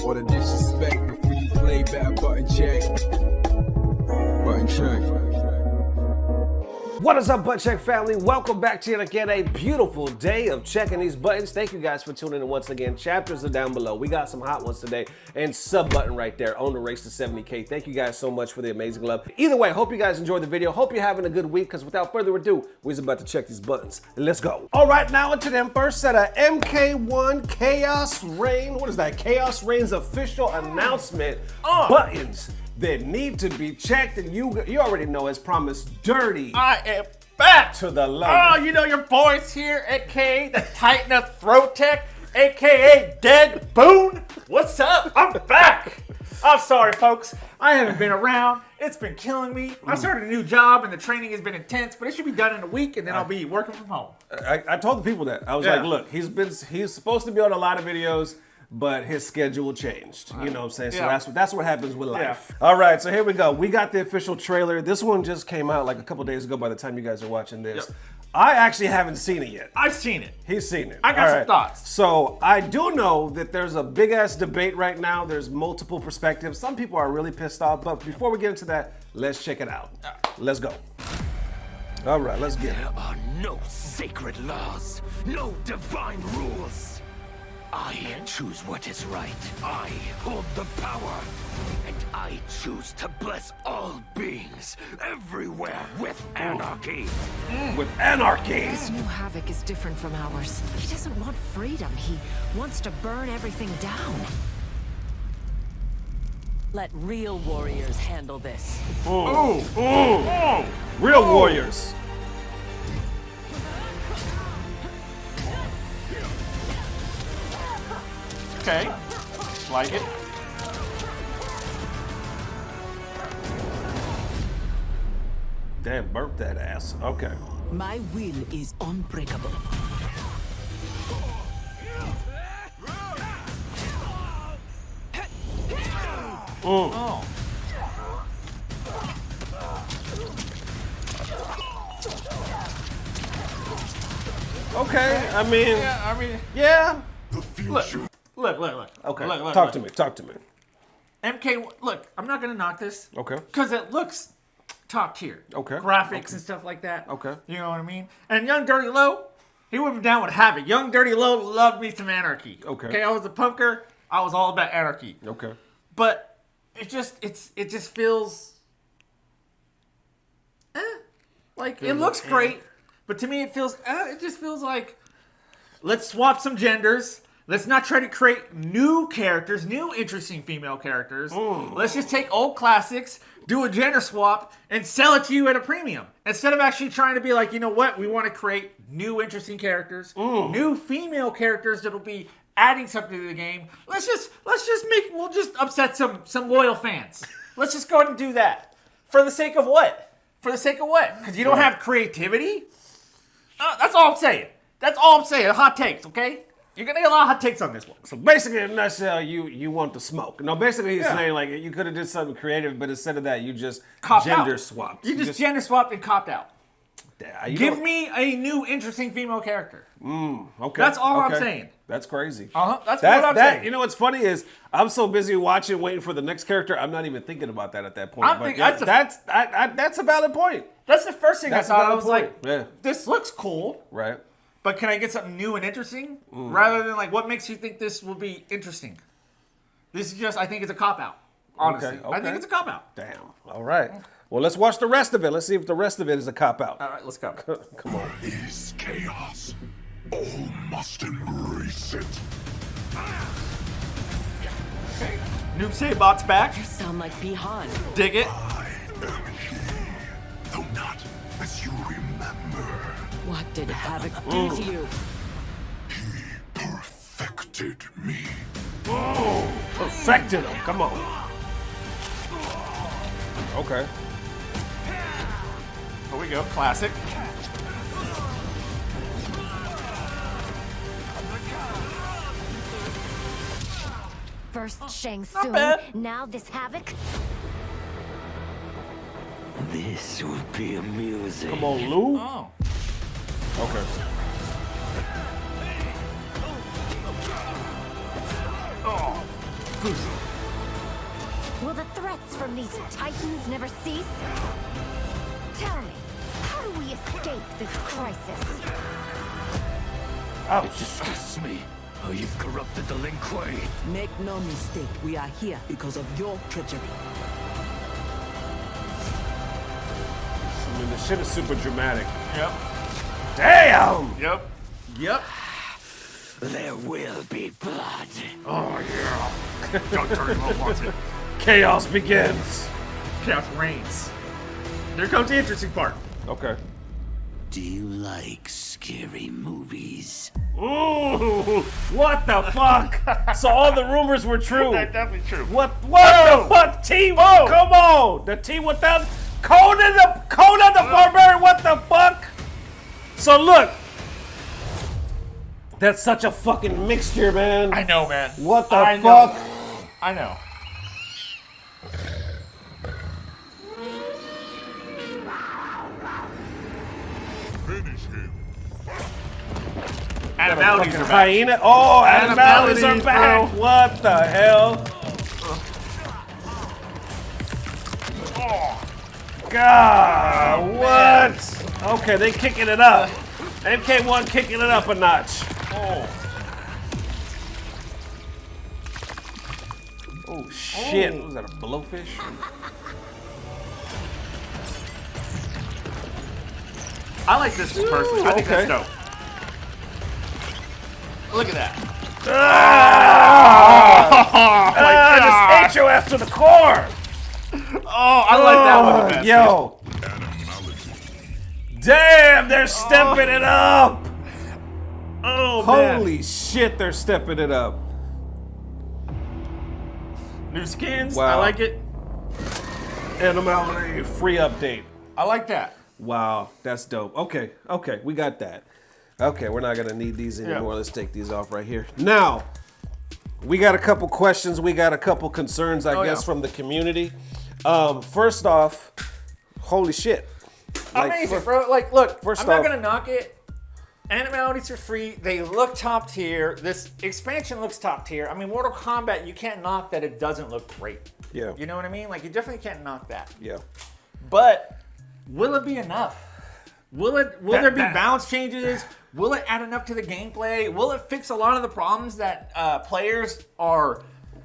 All the disrespect before you play, better button check. Button check. What is up, Butt Check family? Welcome back to yet again a beautiful day of checking these buttons. Thank you guys for tuning in once again. Chapters are down below. We got some hot ones today, and sub button right there on the race to 70K. Thank you guys so much for the amazing love. Either way, hope you guys enjoyed the video. Hope you're having a good week, because without further ado, we're about to check these buttons. Let's go. All right, now into them first set of MK1 Khaos Reign. What is that? Khaos Reign's official announcement buttons that need to be checked, and you already know, as promised, Dirty. I am back to the love. Oh, you know your boys here, aka the Titan of Throat Tech, aka Dead Boone. What's up? I'm back. I'm sorry, folks. I haven't been around. It's been killing me. I started a new job, and the training has been intense, but it should be done in a week, and then I'll be working from home. I told the people that. I was like, look, he's supposed to be on a lot of videos, but his schedule changed. You know what I'm saying? So that's what happens with life. All right, so here we go. We got the official trailer. This one just came out like a couple days ago by the time you guys are watching this. I actually haven't seen it yet. I've seen it. He's seen it. I got some thoughts. So I do know that there's a big ass debate right now. There's multiple perspectives. Some people are really pissed off, but before we get into that, let's check it out. Let's go. All right, let's get it. There are no sacred laws, no divine rules. I choose what is right. I hold the power. And I choose to bless all beings everywhere with anarchy. With anarchy. This new Havoc is different from ours. He doesn't want freedom. He wants to burn everything down. Let real warriors handle this. Real warriors. Okay, like it. Damn, burnt that ass. Okay. My will is unbreakable. Oh. Okay, I mean, yeah. Look. Okay, Look, talk to me. MK1, look, I'm not gonna knock this. Okay. Because it looks top tier. Okay. Graphics and stuff like that. Okay. You know what I mean? And Young Dirty Low, he would be down with Havoc. Young Dirty Low loved me some anarchy. Okay. I was a punker. I was all about anarchy. Okay. But it just feels like it looks great, but to me it just feels like let's swap some genders. Let's not try to create new characters, new interesting female characters. Let's just take old classics, do a gender swap, and sell it to you at a premium. Instead of actually trying to be like, you know what, we want to create new interesting characters, new female characters that'll be adding something to the game. We'll just upset some loyal fans. Let's just go ahead and do that. For the sake of what? Because you don't have creativity? That's all I'm saying. Hot takes, okay? You're gonna get a lot of hot takes on this one. So basically, in a nutshell, you want the smoke. No, basically he's saying like you could have did something creative, but instead of that, you just gender swapped. You just gender swapped and copped out. Give me a new interesting female character. Okay. That's all I'm saying. That's crazy. That's what I'm saying. You know what's funny is I'm so busy watching, waiting for the next character, I'm not even thinking about that at that point. That's a valid point. That's the first thing I thought. I was like, yeah. This looks cool. Right. But can I get something new and interesting? Rather than like, what makes you think this will be interesting? This is just, I think it's a cop-out. Honestly. Okay. I think it's a cop-out. Damn. All right. Well, let's watch the rest of it. Let's see if the rest of it is a cop-out. All right, let's go. Come on. Is chaos. All must embrace it. Okay. Noob Saibot's back. You sound like Bihan. Dig it. I am he, though not as you remember. What did Havoc do to you? He perfected me. Perfected him. Come on. Okay. Here we go. Classic. First Shang Not Tsung, bad. now this Havoc. This would be amusing. Come on, Lou. Oh. Okay. Oh. Will the threats from these titans never cease? Tell me, how do we escape this crisis? It disgusts me how you've corrupted the Lin Kuei. Make no mistake, we are here because of your treachery. I mean, the shit is super dramatic. Yep. Damn! Yep. Yep. There will be blood. Oh, yeah. Don't Dirty Mo wants it. Chaos begins. Chaos reigns. There comes the interesting part. Okay. Do you like scary movies? Ooh, what the fuck? So all the rumors were true. That's definitely true. What the fuck? T, come on. The T-1000. Conan the Barbarian, what the fuck? So look. That's such a fucking mixture, man. I know, man. What the I fuck? know. I know. Animalities are back. Hyena? Oh, animalities are Animalities, back. bro. What the hell? God, what? Okay, they kicking it up. MK1 kicking it up a notch. Oh shit! Was that a blowfish? I like this person. I think okay. that's dope. Look at that. I just ate your ass to the core. Oh, I like that one the best. Yo. Damn, they're stepping it up. Oh, man. Holy shit, they're stepping it up. New skins. Wow. I like it. Animality free update. I like that. Wow, that's dope. Okay, we got that. Okay, we're not gonna need these anymore. Yeah. Let's take these off right here. Now, we got a couple questions. We got a couple concerns, I guess, from the community. First off, holy shit. Amazing, bro. Like, look, first I'm not off- gonna knock it. Animalities are free. They look top tier. This expansion looks top tier. I mean, Mortal Kombat, you can't knock that it doesn't look great. Yeah. You know what I mean? Like, you definitely can't knock that. Yeah. But will it be enough? Will there be balance changes? Will it add enough to the gameplay? Will it fix a lot of the problems that players are,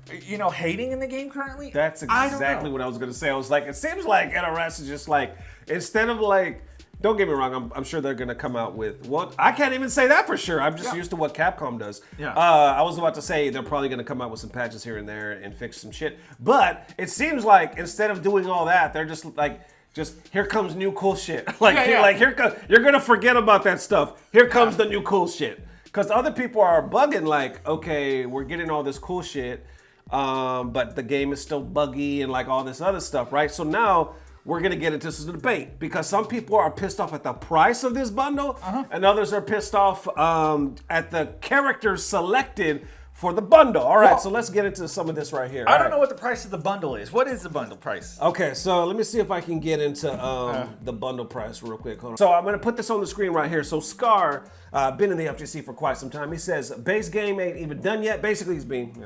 hating in the game currently? That's I don't exactly know. what I was gonna say. I was like, it seems like NRS is just like, instead of like, don't get me wrong, I'm sure they're gonna come out with what I can't even say that for sure. I'm just used to what Capcom does. Yeah. I was about to say they're probably gonna come out with some patches here and there and fix some shit. But it seems like instead of doing all that, they're just like, here comes new cool shit. You're gonna forget about that stuff. Here comes the new cool shit. Because other people are bugging like, okay, we're getting all this cool shit, but the game is still buggy and like all this other stuff, right? So now we're gonna get into this debate because some people are pissed off at the price of this bundle, and others are pissed off at the characters selected for the bundle. All right, so let's get into some of this right here. I don't know what the price of the bundle is. What is the bundle price? Okay, so let me see if I can get into the bundle price real quick. Hold on. So I'm gonna put this on the screen right here. So Scar, been in the FGC for quite some time. He says base game ain't even done yet. Basically, he's being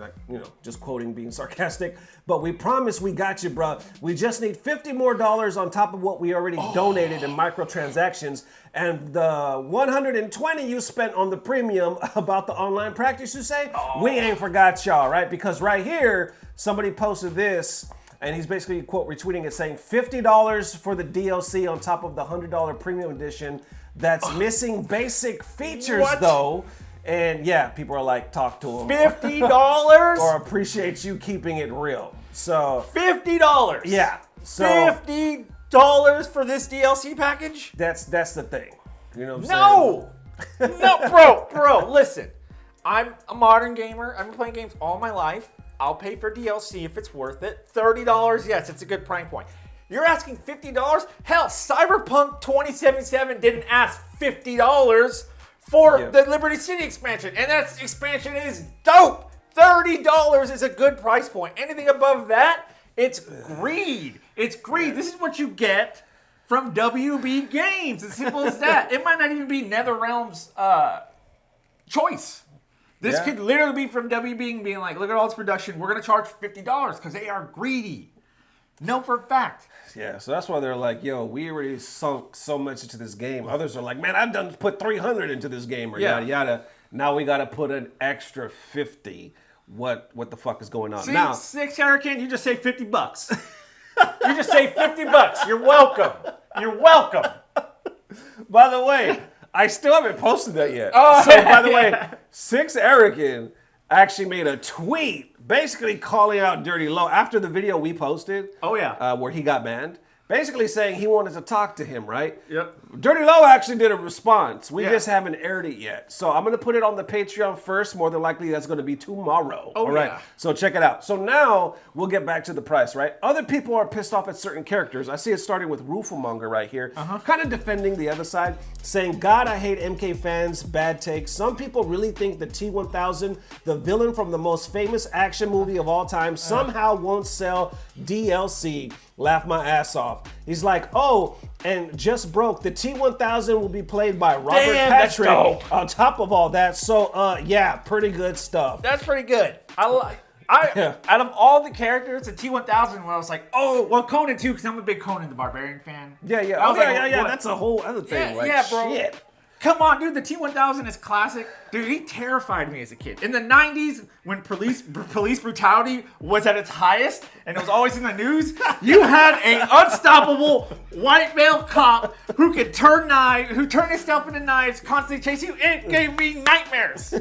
just quoting, being sarcastic. But we promise we got you, bro. We just need $50 more on top of what we already donated in microtransactions, and the 120 you spent on the premium about the online practice. You say we ain't forgot y'all, right? Because right here, somebody posted this. And he's basically, quote, retweeting it saying $50 for the DLC on top of the $100 premium edition that's missing basic features, though. And yeah, people are like, talk to him. $50? Or appreciate you keeping it real. So $50? yeah. So $50 for this DLC package? that's the thing. You know what I'm saying? No, bro, listen. I'm a modern gamer. I've been playing games all my life. I'll pay for DLC if it's worth it. $30, yes, it's a good price point. You're asking $50? Hell, Cyberpunk 2077 didn't ask $50 for the Liberty City expansion, and that expansion is dope. $30 is a good price point. Anything above that, it's greed. It's greed. This is what you get from WB Games. As simple as that. It might not even be NetherRealm's choice. This could literally be from WB being like, look at all this production. We're going to charge $50 because they are greedy. No, for a fact. Yeah, so that's why they're like, yo, we already sunk so much into this game. Others are like, man, I've done put 300 into this game or yada yada. Now we got to put an extra 50. What the fuck is going on? See, now, 6 Hurricane, you just say $50. You just say $50. You're welcome. You're welcome. by the way, I still haven't posted that yet. Oh, so by the way, 6 Erican actually made a tweet basically calling out Dirty Low after the video we posted. Oh, yeah. Where he got banned. Basically saying he wanted to talk to him, right? Yep. Dirty Low actually did a response. We just haven't aired it yet. So I'm going to put it on the Patreon first. More than likely, that's going to be tomorrow. Oh, all right? yeah. So check it out. So now we'll get back to the price, right? Other people are pissed off at certain characters. I see it starting with Rooflemonger right here. Kind of defending the other side, saying, God, I hate MK fans, bad takes. Some people really think the T-1000, the villain from the most famous action movie of all time, somehow won't sell DLC. Laugh my ass off. He's like, oh, and just broke. The T-1000 will be played by Robert Patrick. On top of all that, so yeah, pretty good stuff. That's pretty good. Out of all the characters, the T-1000, where I was like, oh, well, Conan too, because I'm a big Conan the Barbarian fan. Yeah. I was like, yeah. what? That's a whole other thing. Bro. Shit. Come on, dude. The T-1000 is classic. Dude, he terrified me as a kid. In the 90s, when police brutality was at its highest, and it was always in the news, you had an unstoppable white male cop who could turn himself into knives, constantly chase you. It gave me nightmares.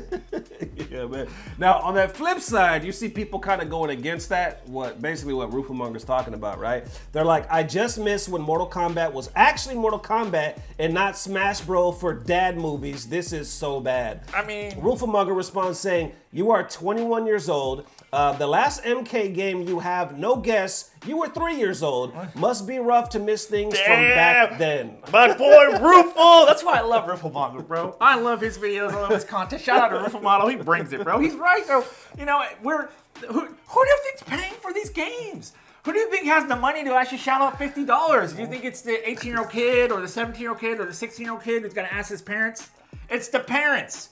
Yeah, man. Now, on that flip side, you see people kind of going against that, basically what Rooflemonger's talking about, right? They're like, I just miss when Mortal Kombat was actually Mortal Kombat and not Smash Bro for dad movies. This is so bad. I mean, Rooflemonger responds saying, you are 21 years old. The last MK game you have, no guess, you were 3 years old. Must be rough to miss things from back then. My boy Roofle. That's why I love Rooflemonger, bro. I love his videos. I love his content. Shout out to Roofle. He brings it, bro. He's right, though. You know, who do you think's paying for these games? Who do you think has the money to actually shell out $50? Do you think it's the 18-year-old kid or the 17-year-old kid or the 16-year-old kid who's going to ask his parents? It's the parents.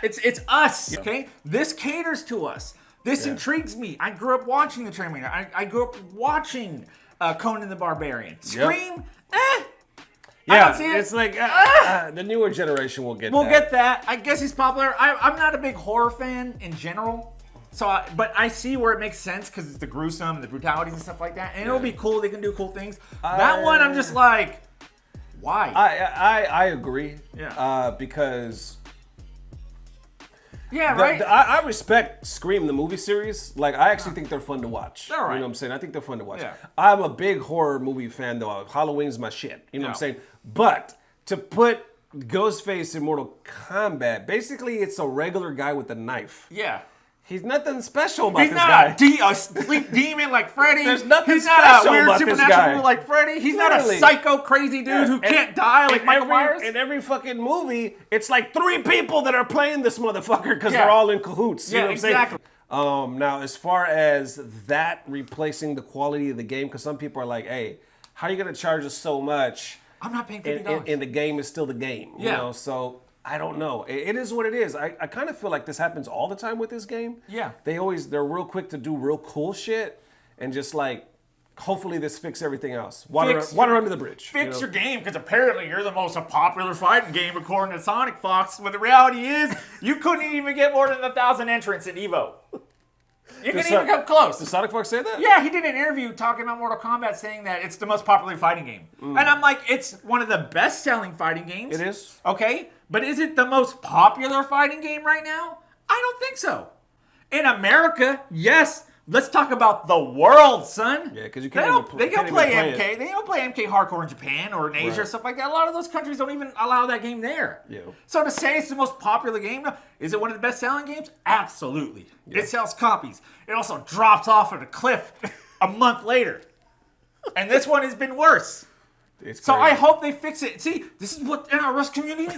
It's us, okay? This caters to us. This intrigues me. I grew up watching the Terminator. I grew up watching Conan the Barbarian. Scream, I don't see it. It's like the newer generation will get We'll get that. I guess he's popular. I'm not a big horror fan in general. But I see where it makes sense because it's the gruesome and the brutalities and stuff like that. And it'll be cool. They can do cool things. That one, I'm just like, why? I agree. Yeah. Because... Yeah, right? I respect Scream, the movie series. Like, I actually think they're fun to watch. They're right. You know what I'm saying? I think they're fun to watch. Yeah. I'm a big horror movie fan, though. Halloween's my shit. You know what I'm saying? But to put Ghostface in Mortal Kombat, basically it's a regular guy with a knife. Yeah. He's nothing special about He's this not guy. a sleep demon like Freddy. There's nothing He's special not a weird about this supernatural guy. like Freddy. He's not a Literally. psycho crazy dude who can't die like Michael Myers. In every fucking movie, it's like 3 people that are playing this motherfucker because they're all in cahoots. You know what I'm exactly. saying? Now, as far as that replacing the quality of the game, because some people are like, hey, how are you going to charge us so much? I'm not paying $50. And the game is still the game. You know, so... I don't know. It is what it is. I kind of feel like this happens all the time with this game. Yeah. They're real quick to do real cool shit and just like, hopefully this fix everything else. Water under the bridge. Fix your game because apparently you're the most popular fighting game according to Sonic Fox. But the reality is you couldn't even get more than 1,000 entrants at EVO. You couldn't even come close. Did Sonic Fox say that? Yeah, he did an interview talking about Mortal Kombat saying that it's the most popular fighting game. And I'm like, it's one of the best-selling fighting games. It is. Okay, but is it the most popular fighting game right now? I don't think so. In America, yes. Let's talk about the world, son. Yeah, because you They can't don't, even they can't don't play even MK. They don't play MK hardcore in Japan or in Asia or stuff like that. A lot of those countries don't even allow that game there. Yeah. So to say it's the most popular game, is it one of the best-selling games? Absolutely. Yeah. It sells copies. It also drops off at a cliff a month later. And this one has been worse. So I hope they fix it. See, this is what NRS community,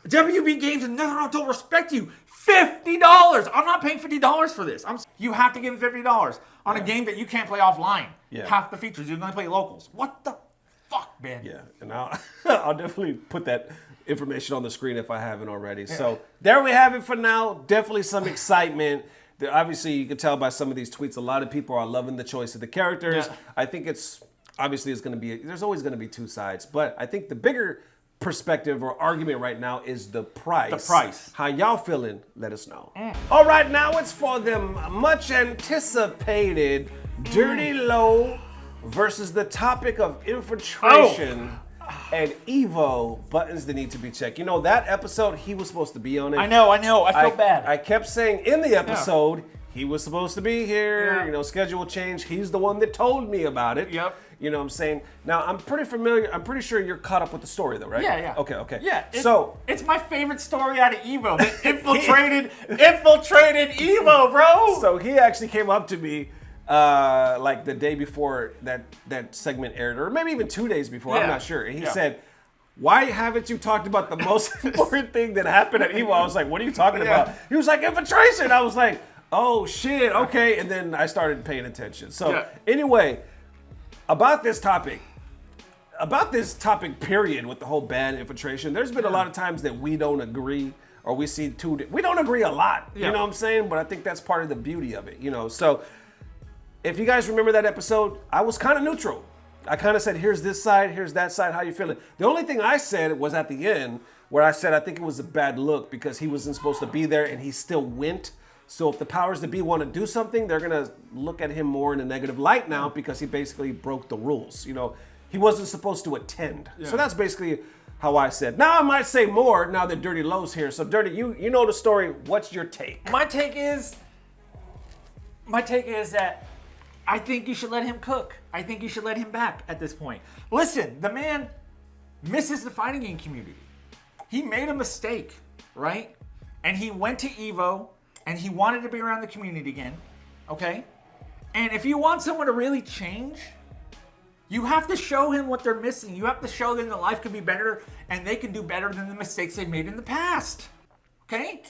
WB Games and NetherRealm don't respect you. $50. I'm not paying $50 for this. You have to give them $50 on a game that you can't play offline. Yeah. Half the features, you can only play locals. What the fuck, man? Yeah, and I'll definitely put that information on the screen if I haven't already. So there we have it for now. Definitely some excitement. Obviously, you can tell by some of these tweets, a lot of people are loving the choice of the characters. Yeah. I think it's going to be, there's always going to be two sides, but I think the bigger perspective or argument right now is the price. The price. How y'all feeling? Let us know. All right, now it's for them much anticipated Dirty Low versus the topic of infiltration and Evo buttons that need to be checked. You know, that episode, he was supposed to be on it. I know. I feel bad. I kept saying in the episode, he was supposed to be here, Yeah. you know, schedule change. He's the one that told me about it. Yep. You know what I'm saying? Now, I'm pretty sure you're caught up with the story though, right? Yeah. Okay. Yeah. So, it's my favorite story out of Evo. They infiltrated Evo, bro. so he actually came up to me like the day before that segment aired, or maybe even 2 days before, I'm Yeah. not sure. And he Yeah. said, "Why haven't you talked about the most important thing that happened at Evo?" I was like, "What are you talking about?" He was like, "Infiltration." I was like, "Oh shit, okay." And then I started paying attention. So anyway, about this topic period with the whole ban infiltration, there's been a lot of times that we don't agree, or we don't agree a lot. You know what I'm saying? But I think that's part of the beauty of it, you know. So if you guys remember that episode, I was kind of neutral. I kind of said, here's this side, here's that side, how you feeling? The only thing I said was at the end where I said I think it was a bad look because he wasn't supposed to be there and he still went. So if the powers that be want to do something, they're going to look at him more in a negative light now because he basically broke the rules. You know, he wasn't supposed to attend. So that's basically how I said. Now I might say more now that Dirty Low's here. So Dirty, you know the story. What's your take? My take is that I think you should let him cook. I think you should let him back at this point. Listen, the man misses the fighting game community. He made a mistake, right? And he went to Evo and he wanted to be around the community again, okay? And if you want someone to really change, you have to show him what they're missing. You have to show them that life can be better and they can do better than the mistakes they made in the past, okay?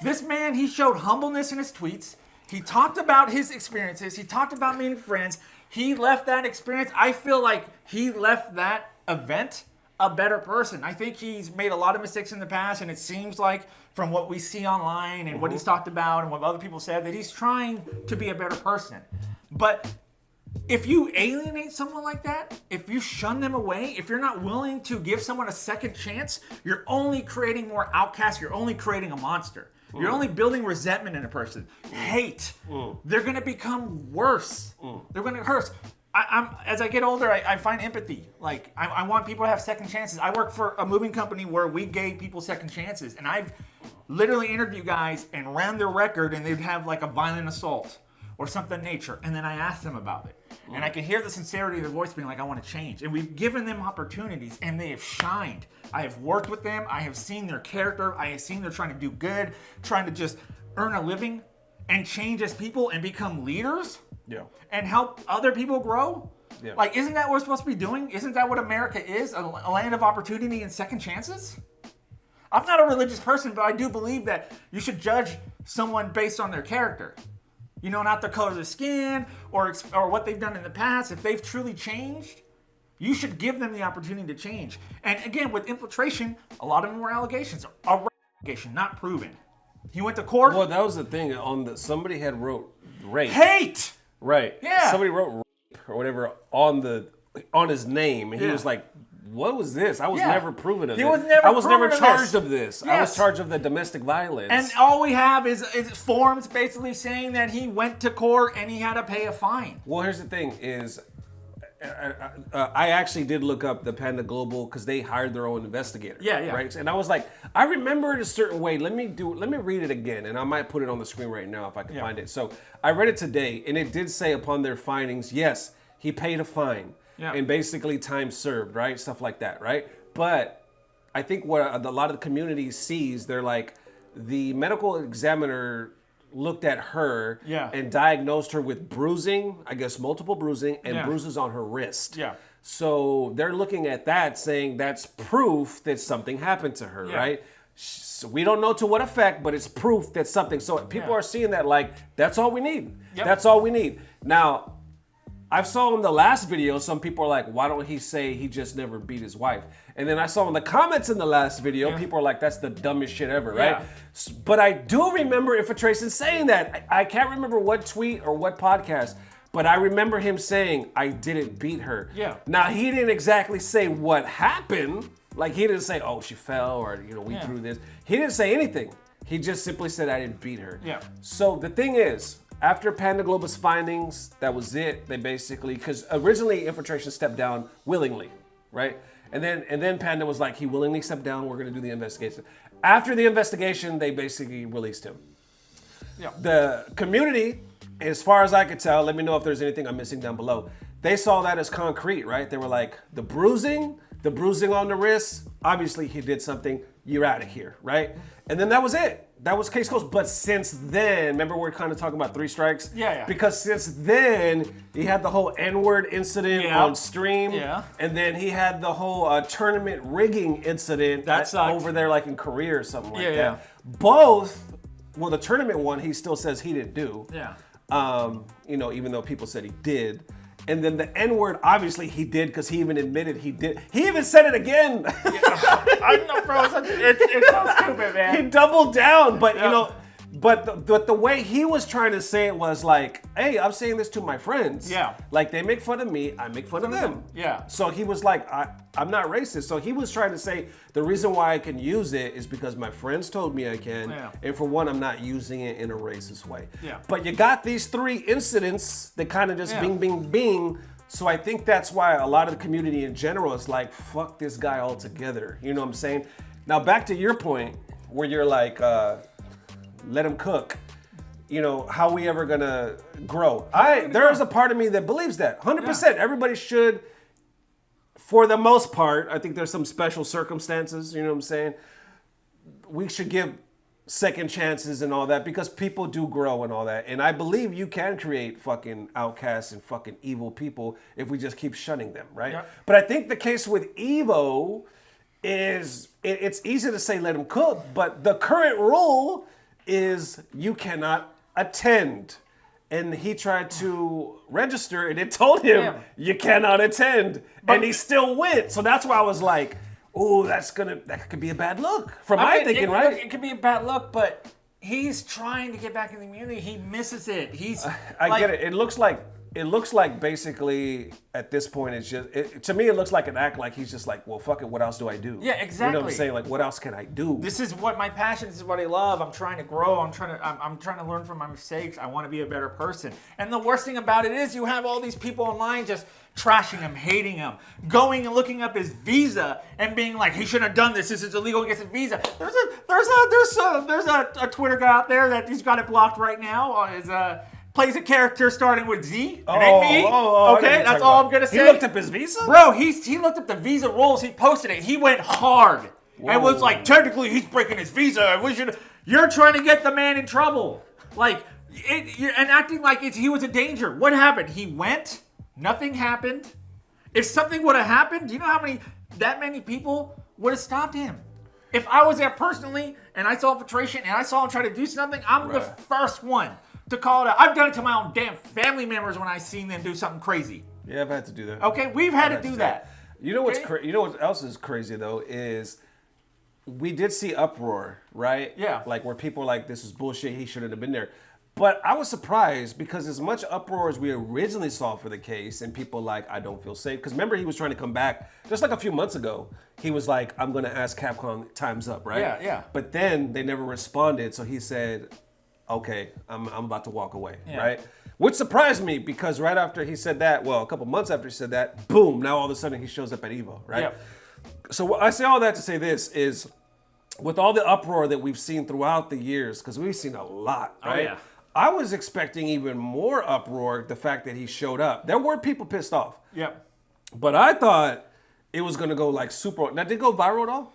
This man, he showed humbleness in his tweets. He talked about his experiences. He talked about meeting friends. He left that experience. I feel like he left that event a better person. I think he's made a lot of mistakes in the past, and it seems like from what we see online and what he's talked about and what other people said that he's trying to be a better person. But if you alienate someone like that, if you shun them away, if you're not willing to give someone a second chance, you're only creating more outcasts. You're only creating a monster. You're only building resentment in a person. Hate. They're going to become worse. They're going to hurt. As I get older, I find empathy. Like, I want people to have second chances. I work for a moving company where we gave people second chances. And I've literally interviewed guys and ran their record, and they'd have like a violent assault or something of nature. And then I asked them about it. And I can hear the sincerity of their voice being like, I want to change. And we've given them opportunities, and they have shined. I have worked with them. I have seen their character. I have seen they're trying to do good, trying to just earn a living and change as people and become leaders. Yeah. And help other people grow. Yeah. Like, isn't that what we're supposed to be doing? Isn't that what America is? A land of opportunity and second chances? I'm not a religious person, but I do believe that you should judge someone based on their character. You know, not the color of their skin or what they've done in the past. If they've truly changed, you should give them the opportunity to change. And again, with infiltration, a lot of them were allegations. Allegation, not proven. He went to court. Well, that was the thing. Somebody had wrote rape. Hate! Right. Yeah. Somebody wrote rape or whatever on his name, and he was like, "What was this? I was never proven of this. I was never charged of this. I was charged of the domestic violence." And all we have is forms basically saying that he went to court and he had to pay a fine. Well, here's the thing: is I actually did look up the Panda Global because they hired their own investigator. Yeah. Right. And I was like, I remember it a certain way. Let me read it again, and I might put it on the screen right now if I can find it. So I read it today, and it did say upon their findings, yes, he paid a fine and basically time served, right? Stuff like that, right? But I think what a lot of the community sees, they're like, the medical examiner looked at her and diagnosed her with bruising, I guess multiple bruising, and bruises on her wrist. Yeah. So they're looking at that saying that's proof that something happened to her, right? So we don't know to what effect, but it's proof that something. So people are seeing that like, that's all we need. That's all we need. Now, I saw in the last video, some people are like, why don't he say he just never beat his wife? And then I saw in the comments in the last video, people are like, that's the dumbest shit ever, right? Yeah. But I do remember Infiltration saying that. I can't remember what tweet or what podcast, but I remember him saying, I didn't beat her. Yeah. Now, he didn't exactly say what happened. Like, he didn't say, oh, she fell, or, you know, we threw this. He didn't say anything. He just simply said, I didn't beat her. Yeah. So the thing is, after Panda Global's findings, that was it. They basically, because originally Infiltration stepped down willingly, right? And then Panda was like, he willingly stepped down, we're gonna do the investigation. After the investigation, they basically released him. Yeah. The community, as far as I could tell, let me know if there's anything I'm missing down below. They saw that as concrete, right? They were like, the bruising on the wrist, obviously he did something, you're out of here, right? And then that was it. That was case closed. But since then, remember we're kind of talking about 3 strikes? Yeah. Because since then, he had the whole N-word incident on stream. Yeah. And then he had the whole tournament rigging incident over there like in Korea or something like that. Yeah. Both, well, the tournament one, he still says he didn't do. Yeah. You know, even though people said he did. And then the N-word, obviously he did because he even admitted he did. He even said it again. I know, bro. It's so stupid, man. He doubled down, but you know, but the way he was trying to say it was like, hey, I'm saying this to my friends. Yeah. Like they make fun of me, I make fun of them. Yeah. So he was like, I'm not racist. So he was trying to say the reason why I can use it is because my friends told me I can. Yeah. And for one, I'm not using it in a racist way. Yeah. But you got these 3 incidents that kind of just bing, bing, bing. So I think that's why a lot of the community in general is like, fuck this guy altogether. You know what I'm saying? Now back to your point where you're like, let him cook. You know, how we ever gonna grow? There is a part of me that believes that 100%. Everybody should, for the most part. I think there's some special circumstances. You know what I'm saying? We should give second chances and all that because people do grow and all that. And I believe you can create fucking outcasts and fucking evil people if we just keep shunning them, right? Yeah. But I think the case with Evo is it's easy to say let him cook, but the current rule is you cannot attend. And he tried to register and it told him you cannot attend. And he still went. So that's why I was like, oh, that could be a bad look from my thinking, right? It could be a bad look, but he's trying to get back in the community. He misses it. I get it. It looks like basically at this point it's just to me it looks like an act like he's just like, well, fuck it, what else do I do? Yeah, exactly. You know what I'm saying? Like, what else can I do? This is what my passion. This is what I love. I'm trying to grow. I'm trying to learn from my mistakes. I want to be a better person. And the worst thing about it is you have all these people online just trashing him, hating him, going and looking up his visa and being like, he shouldn't have done this. This is illegal against his visa. There's a Twitter guy out there that he's got it blocked right now. Plays a character starting with Z. It ain't me. Okay, that's all I'm gonna say. He looked up his visa? Bro, he looked up the visa rules. He posted it. He went hard. And was like, technically, he's breaking his visa. You're trying to get the man in trouble. Like, and acting like he was a danger. What happened? He went. Nothing happened. If something would have happened, do you know that many people would have stopped him? If I was there personally and I saw Infiltration and I saw him try to do something, I'm the first one to call it out. I've done it to my own damn family members when I've seen them do something crazy. Yeah, I've had to do that. Okay, we've had to do that. You know you know what else is crazy though is we did see uproar, right? Yeah. Like where people are like, this is bullshit, he shouldn't have been there. But I was surprised because as much uproar as we originally saw for the case and people like, I don't feel safe. Because remember he was trying to come back just like a few months ago. He was like, I'm going to ask Capcom time's up, right? Yeah. But then they never responded. So he said, okay, I'm about to walk away, right? Which surprised me because right after he said that, well, a couple months after he said that, boom, now all of a sudden he shows up at EVO, right? Yeah. So I say all that to say this is with all the uproar that we've seen throughout the years, because we've seen a lot, right? Oh, yeah. I was expecting even more uproar, the fact that he showed up. There were people pissed off. Yep. But I thought it was going to go like super. Now, did it go viral at all?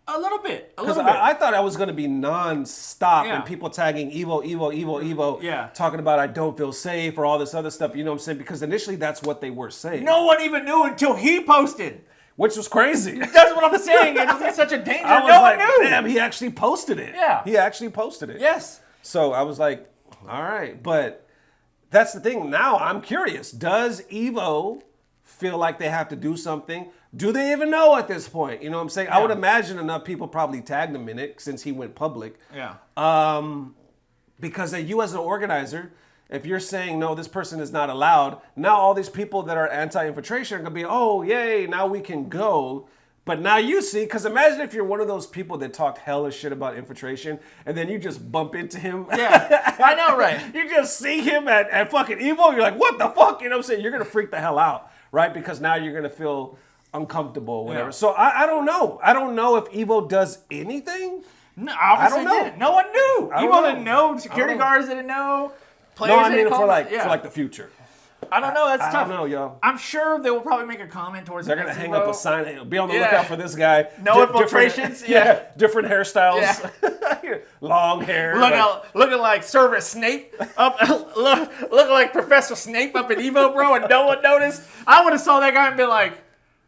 A little bit. Because I thought I was going to be non-stop and people tagging Evo, talking about I don't feel safe or all this other stuff, you know what I'm saying? Because initially that's what they were saying. No one even knew until he posted. Which was crazy. That's what I'm saying. It was such a danger. I was like, damn, he actually posted it. Yeah. He actually posted it. Yes. So I was like, all right. But that's the thing. Now I'm curious. Does Evo feel like they have to do something? Do they even know at this point? You know what I'm saying? I would imagine enough people probably tagged him in it since he went public. Yeah. Because you as an organizer, if you're saying, no, this person is not allowed, now all these people that are anti-infiltration are going to be, oh, yay, now we can go. But now you see, because imagine if you're one of those people that talked hella shit about infiltration, and then you just bump into him. Yeah, I know, right? You just see him at fucking Evo, you're like, what the fuck? You know what I'm saying? You're going to freak the hell out, right? Because now you're going to feel uncomfortable or whatever. Yeah. So I don't know. I don't know if Evo does anything. No, obviously I don't know. didn't. No one knew. I don't Evo know. didn't know. Security I don't know. guards didn't know. No, Players I mean didn't for call like them. for like the future. I don't know. That's I tough. don't know, yo. I'm sure they will probably make a comment towards. They're gonna hang up a sign. Be on the Yeah. lookout for this guy. No Different- infiltrations. Yeah. different hairstyles. Long hair. Looking like Service Snape up, looking like Professor Snape up in Evo, bro, and no one noticed. I would have saw that guy and been like,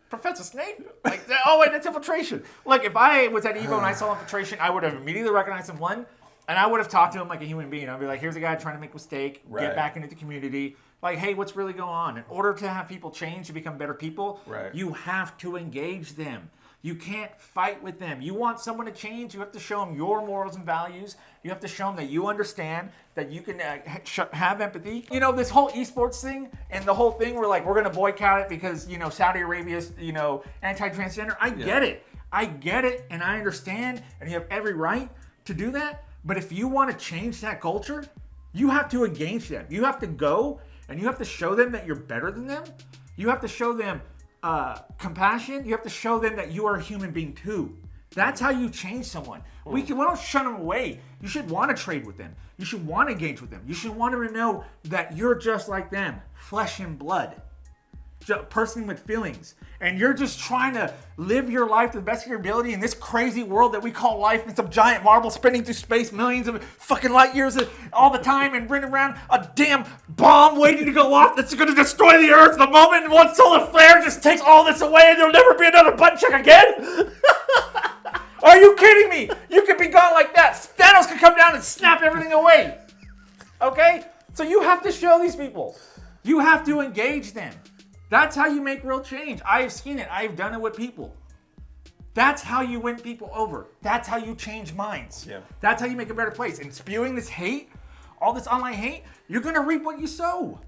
Professor Snape? Like, oh wait, that's infiltration. Like, if I was at Evo and I saw infiltration, I would have immediately recognized him, one, and I would have talked to him like a human being. I'd be like, here's a guy trying to make a mistake, Right. get back into the community. Like, hey, what's really going on? In order to have people change to become better people, Right. you have to engage them. You can't fight with them. You want someone to change, you have to show them your morals and values. You have to show them that you understand, that you can have empathy. You know, this whole esports thing and the whole thing where, like, we're going to boycott it because, you know, Saudi Arabia's, you know, anti-transgender. I get it. I get it, and I understand, and you have every right to do that. But if you want to change that culture, you have to engage them. You have to go, and you have to show them that you're better than them. You have to show them compassion. You have to show them that you are a human being too. That's how you change someone. We don't shun them away. You should want to trade with them. You should want to engage with them. You should want to know that you're just like them, flesh and blood, a person with feelings. And you're just trying to live your life to the best of your ability in this crazy world that we call life, in some giant marble spinning through space, millions of fucking light years all the time, and running around a damn bomb waiting to go off that's going to destroy the Earth the moment one solar flare just takes all this away and there'll never be another button check again. Are you kidding me? You could be gone like that. Thanos could come down and snap everything away. Okay? So you have to show these people. You have to engage them. That's how you make real change. I have seen it. I have done it with people. That's how you win people over. That's how you change minds. Yeah. That's how you make a better place. And spewing this hate, all this online hate, you're going to reap what you sow.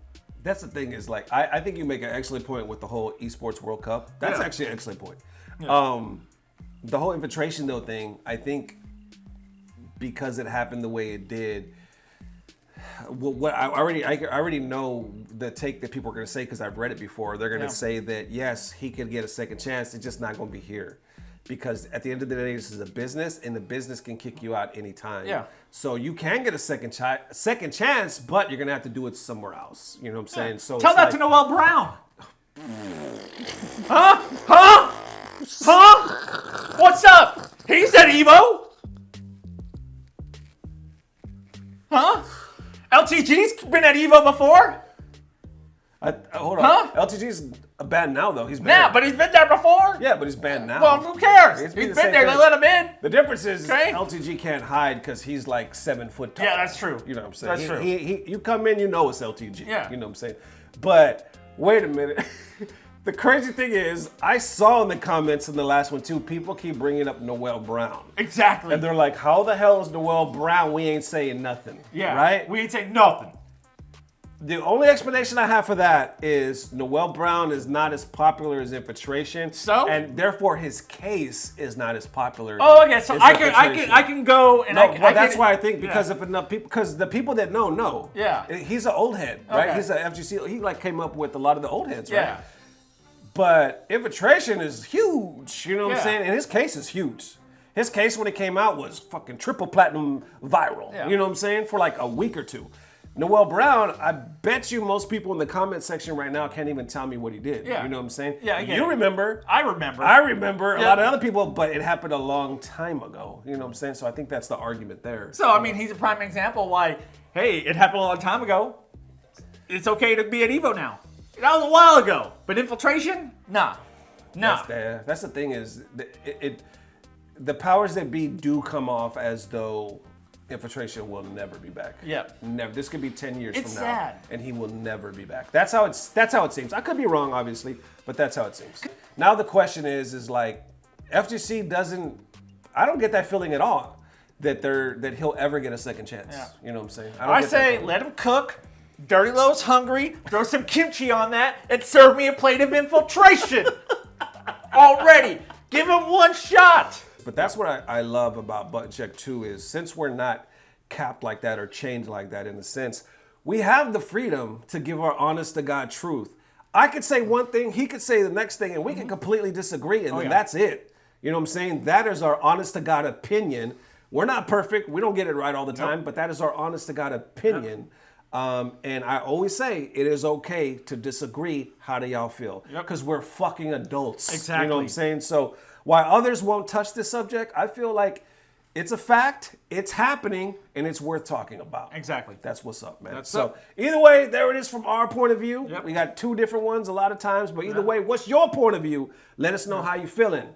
That's the thing is, like, I think you make an excellent point with the whole esports World Cup. That's Yeah. actually an excellent point. Yeah. The whole infiltration though thing, I think because it happened the way it did, what I already know the take that people are going to say because I've read it before. They're going to say that yes, he could get a second chance. It's just not going to be here, because at the end of the day, this is a business, and the business can kick you out anytime. Yeah. So you can get a second chance, but you're going to have to do it somewhere else. You know what I'm saying? So Tell it's that like, to Noel Brown. Huh? What's up? He's at Evo. Huh? LTG's been at Evo before. Hold on. LTG's banned now though. He's banned. Yeah, but he's been there before. Yeah, but he's banned now. Well, who cares? It's He's the been same there. thing. They let him in. The difference is Okay. LTG can't hide because he's like 7 foot tall. Yeah, that's true. You know what I'm saying? That's true. You come in, you know it's LTG. Yeah. You know what I'm saying? But wait a minute. The crazy thing is, I saw in the comments in the last one too, people keep bringing up Noel Brown. Exactly. And they're like, how the hell is Noel Brown? We ain't saying nothing. Yeah. Right? We ain't saying nothing. The only explanation I have for that is Noel Brown is not as popular as Infiltration. So? And therefore his case is not as popular. Oh, okay. So as I can go and that's why I think because yeah. if enough people, because the people that know. Yeah. He's an old head, right? Okay. He's a FGC. He like came up with a lot of the old heads, right? Yeah. But Infiltration is huge. You know what Yeah. I'm saying? And his case is huge. His case when it came out was fucking triple platinum viral. Yeah. You know what I'm saying? For like a week or two. Noel Brown, I bet you most people in the comment section right now can't even tell me what he did. Yeah. You know what I'm saying? Yeah, I get you it. remember. I remember. I remember a Yeah. lot of other people, but it happened a long time ago. You know what I'm saying? So I think that's the argument there. So, I mean, he's a prime example why, hey, it happened a long time ago. It's okay to be at Evo now. That was a while ago. But Infiltration? Nah. That's the thing is, the powers that be do come off as though Infiltration will never be back. Yeah. Never. This could be 10 years It's from now, sad. and he will never be back. That's how it seems. I could be wrong, obviously, but that's how it seems. Now the question is like, FGC doesn't. I don't get that feeling at all that he'll ever get a second chance. Yeah. You know what I'm saying? I say let him cook. Dirty Lo's hungry. Throw some kimchi on that and serve me a plate of Infiltration. Already. Give him one shot. But that's what I love about Button Check 2 is since we're not capped like that or chained like that in a sense, we have the freedom to give our honest to God truth. I could say one thing, he could say the next thing, and we can completely disagree, and then that's it. You know what I'm saying? That is our honest to God opinion. We're not perfect. We don't get it right all the time, but that is our honest to God opinion. And I always say it is okay to disagree. How do y'all feel? Because we're fucking adults. Exactly. You know what I'm saying? So while others won't touch this subject, I feel like it's a fact, it's happening, and it's worth talking about. Exactly. That's what's up, man. That's so up. either way, there it is from our point of view. Yep. We got two different ones a lot of times, but either way, what's your point of view? Let us know how you feeling.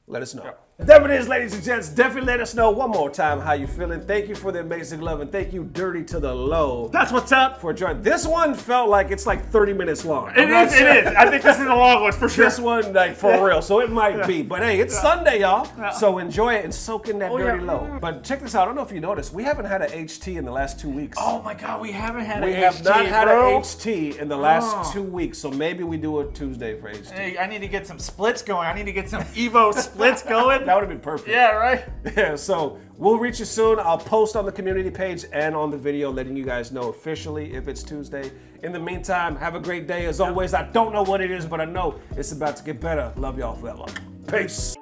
Let us know. Yep. There it is, ladies and gents. Definitely let us know one more time how you feeling. Thank you for the amazing love, and thank you, Dirty to the Low. That's what's up. For joining. This one felt like it's like 30 minutes long. It is. I think this is a long one for sure. This one, like, for real. So it might be. But hey, it's Sunday, y'all. So enjoy it and soak in that dirty low. But check this out. I don't know if you noticed. We haven't had an HT in the last 2 weeks. Oh my God, we haven't had We an have HT, not had bro. an HT in the last 2 weeks. So maybe we do it Tuesday for HT. Hey, I need to get some splits going. I need to get some Evo splits going. That would have been perfect. Yeah, right? Yeah, so we'll reach you soon. I'll post on the community page and on the video letting you guys know officially if it's Tuesday. In the meantime, have a great day. As always, I don't know what it is, but I know it's about to get better. Love y'all forever. Peace.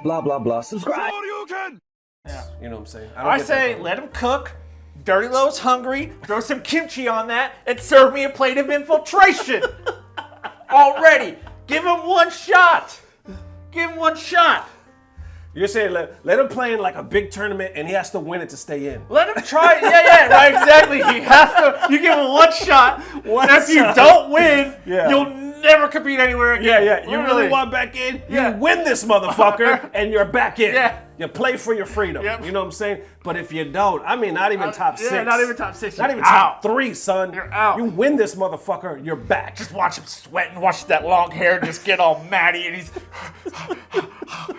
Blah, blah, blah. Subscribe. You know what I'm saying? I say let him cook. Dirty Lo's hungry. Throw some kimchi on that and serve me a plate of Infiltration. Already. Give him one shot. Give him one shot. You're saying let him play in like a big tournament and he has to win it to stay in. Let him try. Yeah, right, exactly. He has to. You give him one shot. If you don't win, you'll never compete anywhere again. Yeah. You really want back in? You win this motherfucker and you're back in. Yeah. You play for your freedom. Yep. You know what I'm saying? But if you don't, I mean, not even top 6. Yeah, not even top 6. Not even You're top out. 3, son. You're out. You win this motherfucker, you're back. Just watch him sweating, watch that long hair just get all matty, and he's.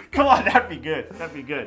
Come on, that'd be good. That'd be good.